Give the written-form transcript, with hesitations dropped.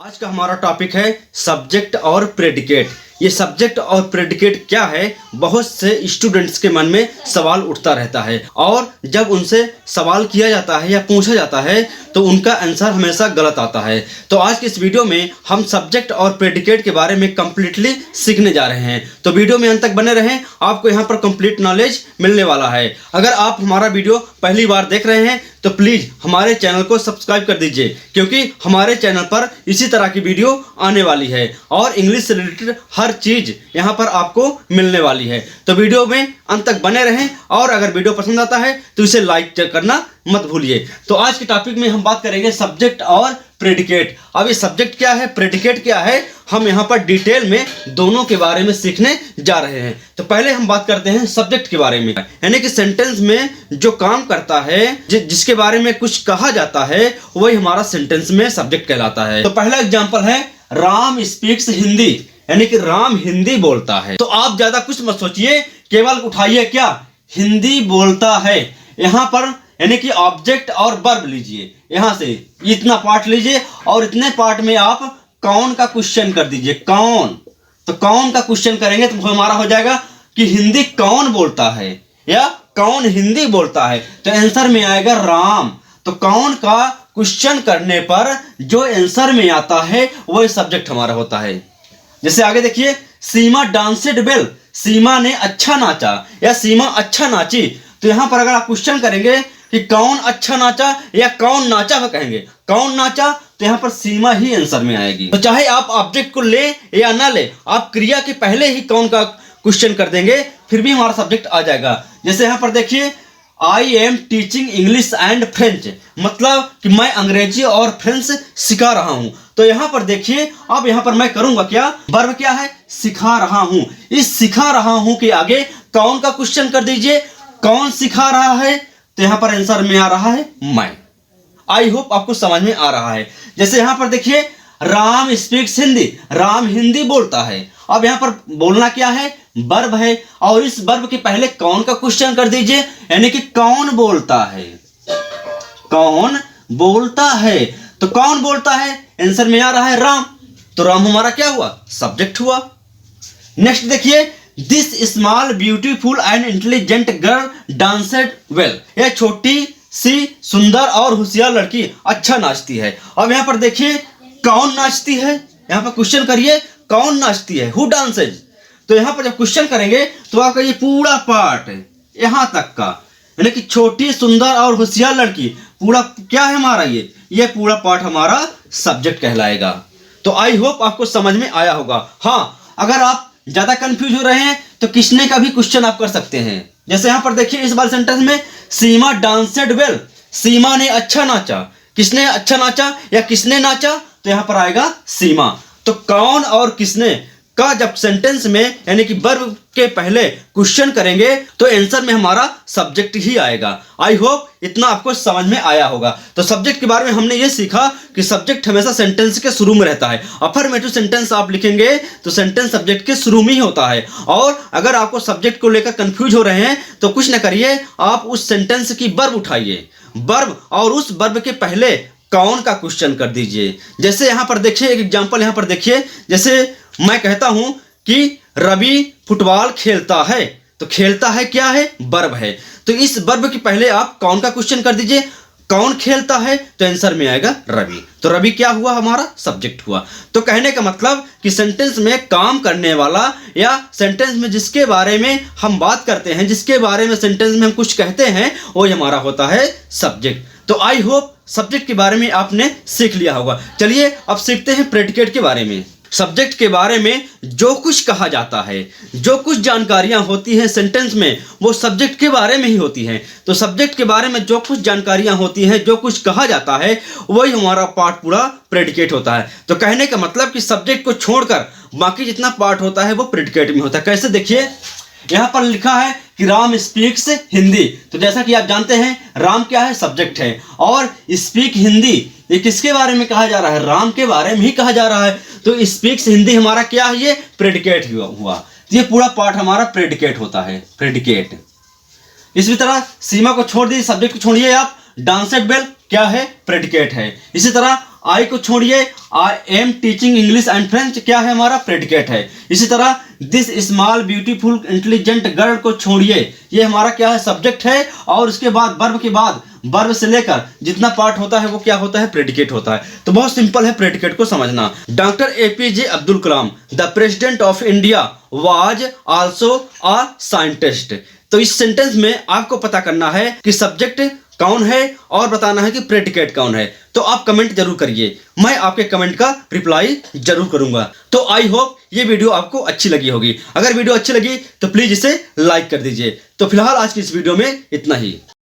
आज का हमारा टॉपिक है सब्जेक्ट और प्रेडिकेट। ये सब्जेक्ट और प्रेडिकेट क्या है, बहुत से स्टूडेंट्स के मन में सवाल उठता रहता है और जब उनसे सवाल किया जाता है या पूछा जाता है तो उनका आंसर हमेशा गलत आता है। तो आज की इस वीडियो में हम सब्जेक्ट और प्रेडिकेट के बारे में कंप्लीटली सीखने जा रहे हैं। तो वीडियो में अंत तक बने रहें, आपको यहाँ पर कंप्लीट नॉलेज मिलने वाला है। अगर आप हमारा वीडियो पहली बार देख रहे हैं तो प्लीज़ हमारे चैनल को सब्सक्राइब कर दीजिए, क्योंकि हमारे चैनल पर इसी तरह की वीडियो आने वाली है और इंग्लिश से रिलेटेड हर चीज़ यहाँ पर आपको मिलने वाली है। तो वीडियो में अंत तक बने रहें और अगर वीडियो पसंद आता है तो इसे लाइक करना मत भूलिए। तो आज के टॉपिक में हम बात करेंगे सब्जेक्ट और प्रेडिकेट। अब ये सब्जेक्ट क्या है, प्रेडिकेट क्या है, हम यहाँ पर डिटेल में दोनों के बारे में सीखने जा रहे हैं। तो पहले हम बात करते हैं सब्जेक्ट के बारे में, यानी कि सेंटेंस में जो काम करता है, जिसके बारे में कुछ कहा जाता है, वही हमारा सेंटेंस में सब्जेक्ट कहलाता है। तो पहला एग्जाम्पल है राम स्पीक्स हिंदी, यानी कि राम हिंदी बोलता है। तो आप ज्यादा कुछ मत सोचिए, केवल उठाइए क्या, हिंदी बोलता है। यहाँ पर यानी कि ऑब्जेक्ट और वर्ब लीजिए, यहां से इतना पार्ट लीजिए और इतने पार्ट में आप कौन का क्वेश्चन कर दीजिए, कौन। तो कौन का क्वेश्चन करेंगे तो हमारा हो जाएगा कि हिंदी कौन बोलता है या कौन हिंदी बोलता है, तो आंसर में आएगा राम। तो कौन का क्वेश्चन करने पर जो आंसर में आता है वही सब्जेक्ट हमारा होता है। जैसे आगे देखिए, सीमा डांसेड वेल, सीमा ने अच्छा नाचा या सीमा अच्छा नाची। तो यहां पर अगर आप क्वेश्चन करेंगे कि कौन अच्छा नाचा या कौन नाचा, वो कहेंगे कौन नाचा, तो यहाँ पर सीमा ही आंसर में आएगी। तो चाहे आप ऑब्जेक्ट को ले या ना ले, आप क्रिया के पहले ही कौन का क्वेश्चन कर देंगे फिर भी हमारा सब्जेक्ट आ जाएगा। जैसे यहाँ पर देखिए, I am teaching English and French, मतलब कि मैं अंग्रेजी और फ्रेंच सिखा रहा हूँ। तो यहाँ पर देखिए, अब यहाँ पर मैं करूंगा क्या, वर्ब क्या है, सिखा रहा हूँ। इस सिखा रहा हूँ के आगे कौन का क्वेश्चन कर दीजिए, कौन सिखा रहा है, तो यहां पर आंसर में आ रहा है मैं। आई होप आपको समझ में आ रहा है। जैसे यहां पर देखिए, राम स्पीक्स हिंदी, राम हिंदी बोलता है। अब यहां पर बोलना क्या है, वर्ब है, और इस वर्ब के पहले कौन का क्वेश्चन कर दीजिए, यानी कि कौन बोलता है, कौन बोलता है। तो कौन बोलता है, आंसर में आ रहा है राम। तो राम हमारा क्या हुआ, सब्जेक्ट हुआ। नेक्स्ट देखिए, this small beautiful and intelligent girl danced well, यह छोटी सी सुंदर और होशियार लड़की अच्छा नाचती है। अब यहाँ पर देखिए, कौन नाचती है, यहाँ पर क्वेश्चन करिए कौन नाचती है, हु डांसेज। तो यहाँ पर जब क्वेश्चन करेंगे तो आपका ये पूरा पार्ट यहाँ तक का, यानी कि छोटी सुंदर और होशियार लड़की, पूरा क्या है हमारा, ये पूरा पार्ट हमारा सब्जेक्ट कहलाएगा। तो आई होप आपको समझ में आया होगा। हाँ, अगर आप ज्यादा कंफ्यूज हो रहे हैं तो किसने का भी क्वेश्चन आप कर सकते हैं। जैसे यहां पर देखिए, इस बार सेंटेंस में सीमा डांसेड वेल, सीमा ने अच्छा नाचा, किसने अच्छा नाचा या किसने नाचा, तो यहां पर आएगा सीमा। तो कौन और किसने का जब सेंटेंस में यानी कि वर्ब के पहले क्वेश्चन करेंगे तो आंसर में हमारा सब्जेक्ट ही आएगा। आई होप इतना आपको समझ में आया होगा। तो सब्जेक्ट के बारे में हमने ये सीखा कि सब्जेक्ट हमेशा सेंटेंस के शुरू में रहता है। अफर्मेटिव सेंटेंस आप लिखेंगे तो सेंटेंस सब्जेक्ट के शुरू में ही होता है। और अगर आपको सब्जेक्ट को लेकर कंफ्यूज हो रहे हैं तो कुछ ना करिए, आप उस सेंटेंस की वर्ब उठाइए, वर्ब, और उस वर्ब के पहले कौन का क्वेश्चन कर दीजिए। जैसे यहाँ पर देखिए, एक एग्जाम्पल यहाँ पर देखिए, जैसे मैं कहता हूं कि रवि फुटबॉल खेलता है, तो खेलता है क्या है, वर्ब है। तो इस वर्ब के पहले आप कौन का क्वेश्चन कर दीजिए, कौन खेलता है, तो आंसर में आएगा रवि। तो रवि क्या हुआ, हमारा सब्जेक्ट हुआ। तो कहने का मतलब कि सेंटेंस में काम करने वाला या सेंटेंस में जिसके बारे में हम बात करते हैं, जिसके बारे में सेंटेंस में हम कुछ कहते हैं, वो हमारा होता है सब्जेक्ट। तो आई होप सब्जेक्ट के बारे में आपने सीख लिया होगा। चलिए अब सीखते हैं प्रेडिकेट के बारे में। सब्जेक्ट के बारे में जो कुछ कहा जाता है, जो कुछ जानकारियां होती हैं सेंटेंस में, वो सब्जेक्ट के बारे में ही होती हैं। तो सब्जेक्ट के बारे में जो कुछ जानकारियां होती हैं, जो कुछ कहा जाता है, वही हमारा पार्ट पूरा प्रेडिकेट होता है। तो कहने का मतलब कि सब्जेक्ट को छोड़कर बाकी जितना पार्ट होता है वो प्रेडिकेट में होता है। कैसे, देखिए यहाँ पर लिखा है कि राम स्पीक्स हिंदी। तो जैसा कि आप जानते हैं, राम क्या है, सब्जेक्ट है, और स्पीक हिंदी ये किसके बारे में कहा जा रहा है, राम के बारे में ही कहा जा रहा है। तो स्पीक्स हिंदी हमारा क्या है, ये प्रेडिकेट हुआ। ये पूरा पार्ट हमारा प्रेडिकेट होता है, प्रेडिकेट। इसी तरह सीमा को छोड़ दीजिए, सब्जेक्ट को छोड़िए आप, डांसेड वेल क्या है, प्रेडिकेट है। इसी तरह आई को छोड़िए, I am teaching English and French क्या है हमारा प्रेडिकेट है। इसी तरह this small beautiful intelligent girl को छोड़िए, ये हमारा क्या है सब्जेक्ट है, और उसके बाद वर्ब के बाद वर्ब से लेकर जितना पार्ट होता है वो क्या होता है प्रेडिकेट होता है। तो बहुत सिंपल है प्रेडिकेट को समझना। Doctor APJ Abdul Kalam the president of India was also a scientist. तो इस सेंटेंस में आपको पता करना है कि सब्जेक्ट कौन है और बताना है कि प्रेडिकेट कौन है। तो आप कमेंट जरूर करिए, मैं आपके कमेंट का रिप्लाई जरूर करूंगा। तो आई होप ये वीडियो आपको अच्छी लगी होगी। अगर वीडियो अच्छी लगी तो प्लीज इसे लाइक कर दीजिए। तो फिलहाल आज की इस वीडियो में इतना ही।